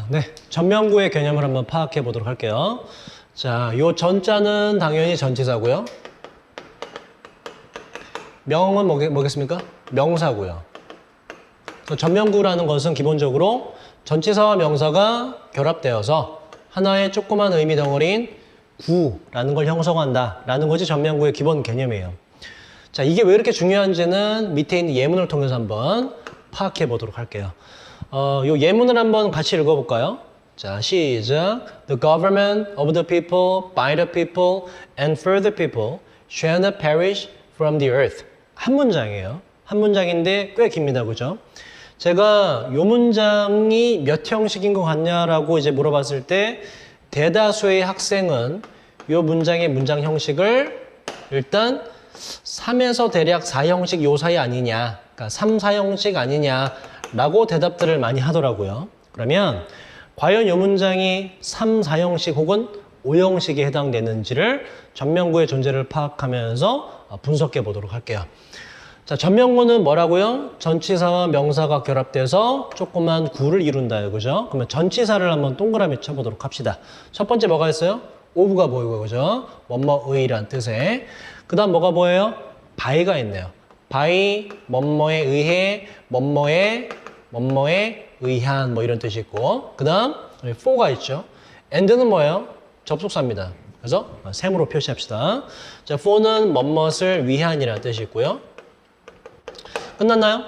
네, 전명구의 개념을 한번 파악해 보도록 할게요. 자, 요 전자는 당연히 전치사고요. 명은 뭐겠습니까? 명사고요. 전명구라는 것은 기본적으로 전치사와 명사가 결합되어서 하나의 조그만 의미 덩어리인 구라는 걸 형성한다라는 것이 전명구의 기본 개념이에요. 자, 이게 왜 이렇게 중요한지는 밑에 있는 예문을 통해서 한번 파악해 보도록 할게요. 요 예문을 한번 같이 읽어볼까요? 자, 시작. The government of the people, by the people, and for the people shall not perish from the earth. 한 문장이에요. 한 문장인데 꽤 깁니다. 그죠? 제가 요 문장이 몇 형식인 것 같냐라고 이제 물어봤을 때 대다수의 학생은 요 문장의 문장 형식을 일단 3에서 대략 4형식 요 사이 아니냐, 그러니까 3, 4형식 아니냐라고 대답들을 많이 하더라고요. 그러면 과연 요 문장이 3, 4형식 혹은 5형식에 해당되는지를 전명구의 존재를 파악하면서 분석해 보도록 할게요. 자, 전명구는 뭐라고요? 전치사와 명사가 결합돼서 조그만 구를 이룬다요. 그죠? 그러면 전치사를 한번 동그라미 쳐보도록 합시다. 첫 번째 뭐가 있어요? of가 보이고, 그죠? 뭐뭐의란 뜻에. 그 다음 뭐가 보여요? by가 있네요. by, 뭐뭐에 의해, 뭐뭐에 의한, 뭐 이런 뜻이 있고. 그 다음 for가 있죠. and는 뭐예요? 접속사입니다. 그래서 셈으로 표시합시다. 자, for는 뭐뭇을 위한이라는 뜻이 있고요. 끝났나요?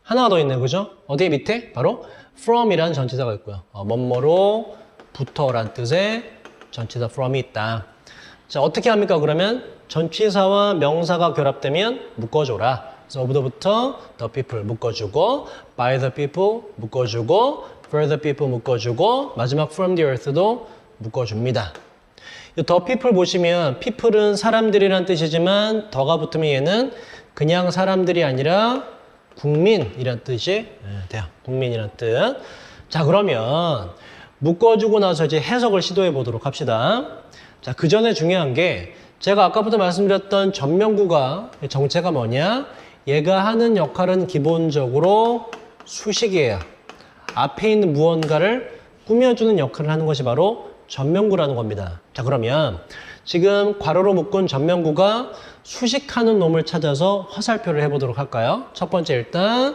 하나가 더 있네요. 그죠? 어디 밑에? 바로 from이라는 전치사가 있고요. 뭐뭐로부터란 뜻의 전치사 from이 있다. 자, 어떻게 합니까? 그러면 전치사와 명사가 결합되면 묶어줘라. 그래서 of the부터 the people 묶어주고, by the people 묶어주고, for the people 묶어주고, 마지막 from the earth도 묶어줍니다. the people 보시면 people은 사람들이란 뜻이지만 더가 붙으면 얘는 그냥 사람들이 아니라 국민이란 뜻이 돼요. 국민이란 뜻. 자, 그러면 묶어주고 나서 이제 해석을 시도해 보도록 합시다. 자, 그 전에 중요한 게 제가 아까부터 말씀드렸던 전명구가 정체가 뭐냐? 얘가 하는 역할은 기본적으로 수식이에요. 앞에 있는 무언가를 꾸며주는 역할을 하는 것이 바로 전명구라는 겁니다. 자, 그러면 지금 괄호로 묶은 전명구가 수식하는 놈을 찾아서 화살표를 해보도록 할까요? 첫 번째 일단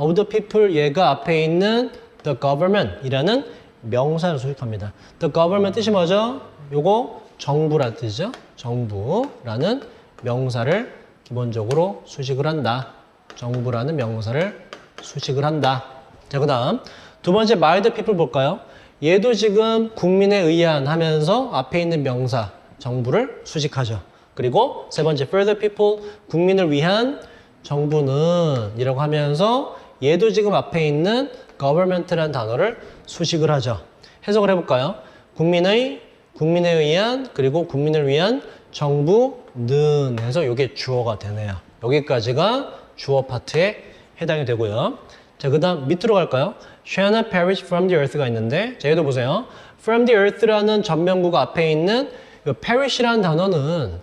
of the people 얘가 앞에 있는 the government 이라는 명사를 수식합니다. the government 뜻이 뭐죠? 요거 정부란 뜻이죠. 정부라는 명사를 기본적으로 수식을 한다. 정부라는 명사를 수식을 한다. 자, 그 다음 두 번째 by the people 볼까요? 얘도 지금 국민에 의한 하면서 앞에 있는 명사 정부를 수식하죠. 그리고 세 번째 for the people 국민을 위한 정부는 이라고 하면서 얘도 지금 앞에 있는 government라는 단어를 수식을 하죠. 해석을 해볼까요? 국민에 의한 그리고 국민을 위한 정부는 해서 이게 주어가 되네요. 여기까지가 주어 파트에 해당이 되고요. 자, 그 다음 밑으로 갈까요? shall not perish from the earth가 있는데 자, 얘도 보세요. from the earth라는 전명구가 앞에 있는 이 perish라는 단어는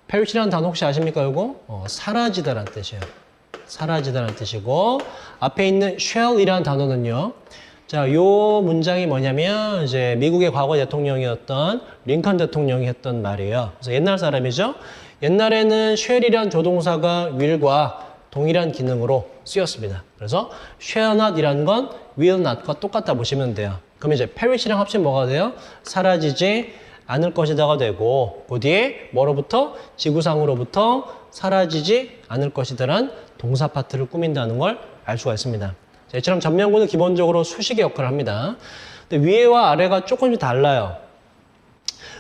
perish라는 단어 혹시 아십니까? 이거 사라지다라는 뜻이에요. 사라지다라는 뜻이고 앞에 있는 shall이라는 단어는요. 자, 요 문장이 뭐냐면 이제 미국의 과거 대통령이었던 링컨 대통령이 했던 말이에요. 그래서 옛날 사람이죠. 옛날에는 shall이란 조동사가 will과 동일한 기능으로 쓰였습니다. 그래서 shall not이라는 건 will not과 똑같다 보시면 돼요. 그럼 이제 perish랑 합치면 뭐가 돼요? 사라지지 않을 것이다가 되고 그 뒤에 뭐로부터? 지구상으로부터 사라지지 않을 것이다란 동사 파트를 꾸민다는 걸 알 수가 있습니다. 자, 이처럼 전명구는 기본적으로 수식의 역할을 합니다. 근데 위에와 아래가 조금씩 달라요.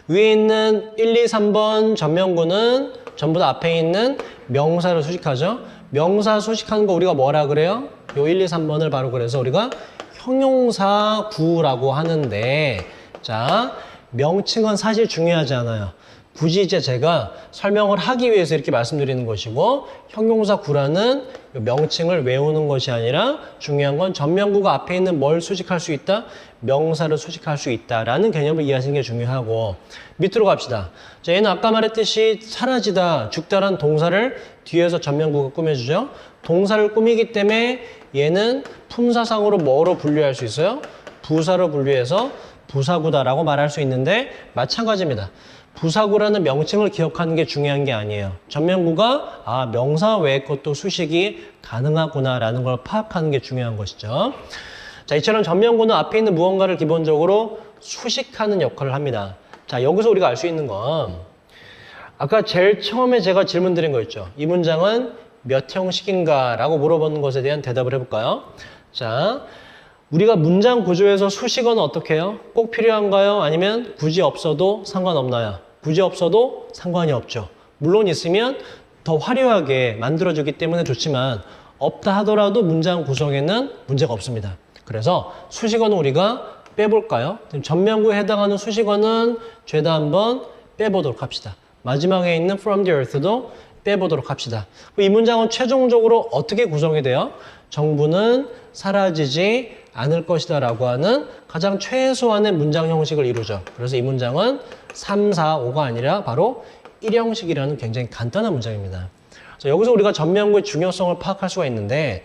위에 있는 1, 2, 3번 전명구는 전부 다 앞에 있는 명사를 수식하죠. 명사 수식하는 거 우리가 뭐라 그래요? 요 1, 2, 3번을 바로 그래서 우리가 형용사구라고 하는데 자, 명칭은 사실 중요하지 않아요. 굳이 이제 제가 설명을 하기 위해서 이렇게 말씀드리는 것이고 형용사 구라는 명칭을 외우는 것이 아니라 중요한 건 전명구가 앞에 있는 뭘 수식할 수 있다? 명사를 수식할 수 있다라는 개념을 이해하시는 게 중요하고 밑으로 갑시다. 자, 얘는 아까 말했듯이 사라지다, 죽다라는 동사를 뒤에서 전명구가 꾸며주죠. 동사를 꾸미기 때문에 얘는 품사상으로 뭐로 분류할 수 있어요? 부사로 분류해서 부사구다라고 말할 수 있는데 마찬가지입니다. 부사구라는 명칭을 기억하는 게 중요한 게 아니에요. 전면구가 명사 외의 것도 수식이 가능하구나라는 걸 파악하는 게 중요한 것이죠. 자, 이처럼 전면구는 앞에 있는 무언가를 기본적으로 수식하는 역할을 합니다. 자, 여기서 우리가 알 수 있는 건 아까 제일 처음에 제가 질문 드린 거 있죠. 이 문장은 몇 형식인가 라고 물어보는 것에 대한 대답을 해볼까요? 자, 우리가 문장 구조에서 수식어는 어떻게 해요? 꼭 필요한가요? 아니면 굳이 없어도 상관없나요? 굳이 없어도 상관이 없죠. 물론 있으면 더 화려하게 만들어주기 때문에 좋지만 없다 하더라도 문장 구성에는 문제가 없습니다. 그래서 수식어는 우리가 빼볼까요? 전면구에 해당하는 수식어는 죄다 한번 빼보도록 합시다. 마지막에 있는 from the earth도 빼보도록 합시다. 이 문장은 최종적으로 어떻게 구성이 돼요? 정부는 사라지지 않을 것이다 라고 하는 가장 최소한의 문장 형식을 이루죠. 그래서 이 문장은 3, 4, 5가 아니라 바로 1형식이라는 굉장히 간단한 문장입니다. 그래서 여기서 우리가 전면구의 중요성을 파악할 수가 있는데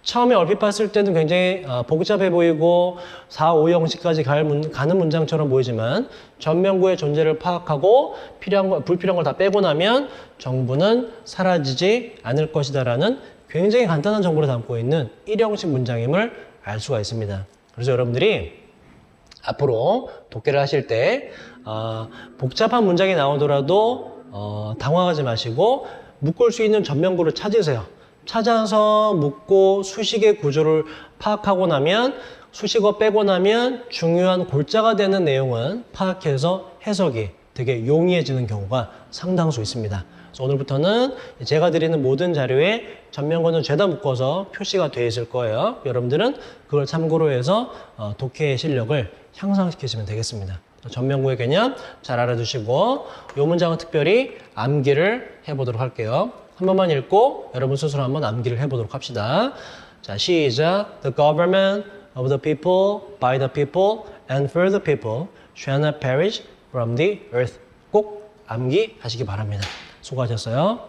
처음에 얼핏 봤을 때는 굉장히 복잡해 보이고 4, 5 형식까지 가는 문장처럼 보이지만 전면구의 존재를 파악하고 필요한 거, 불필요한 걸 다 빼고 나면 정부는 사라지지 않을 것이다 라는 굉장히 간단한 정보를 담고 있는 1형식 문장임을 알 수가 있습니다. 그래서 여러분들이 앞으로 독해를 하실 때 복잡한 문장이 나오더라도 당황하지 마시고 묶을 수 있는 전면구를 찾으세요. 찾아서 묻고 수식의 구조를 파악하고 나면 수식어 빼고 나면 중요한 골자가 되는 내용은 파악해서 해석이 되게 용이해지는 경우가 상당수 있습니다. 그래서 오늘부터는 제가 드리는 모든 자료에 전면구는 죄다 묶어서 표시가 되어 있을 거예요. 여러분들은 그걸 참고로 해서 독해의 실력을 향상시키시면 되겠습니다. 전면구의 개념 잘 알아두시고 이 문장은 특별히 암기를 해보도록 할게요. 한 번만 읽고 여러분 스스로 한번 암기를 해보도록 합시다. 자, 시작. The government of the people, by the people, and for the people shall not perish from the earth. 꼭 암기하시기 바랍니다. 수고하셨어요.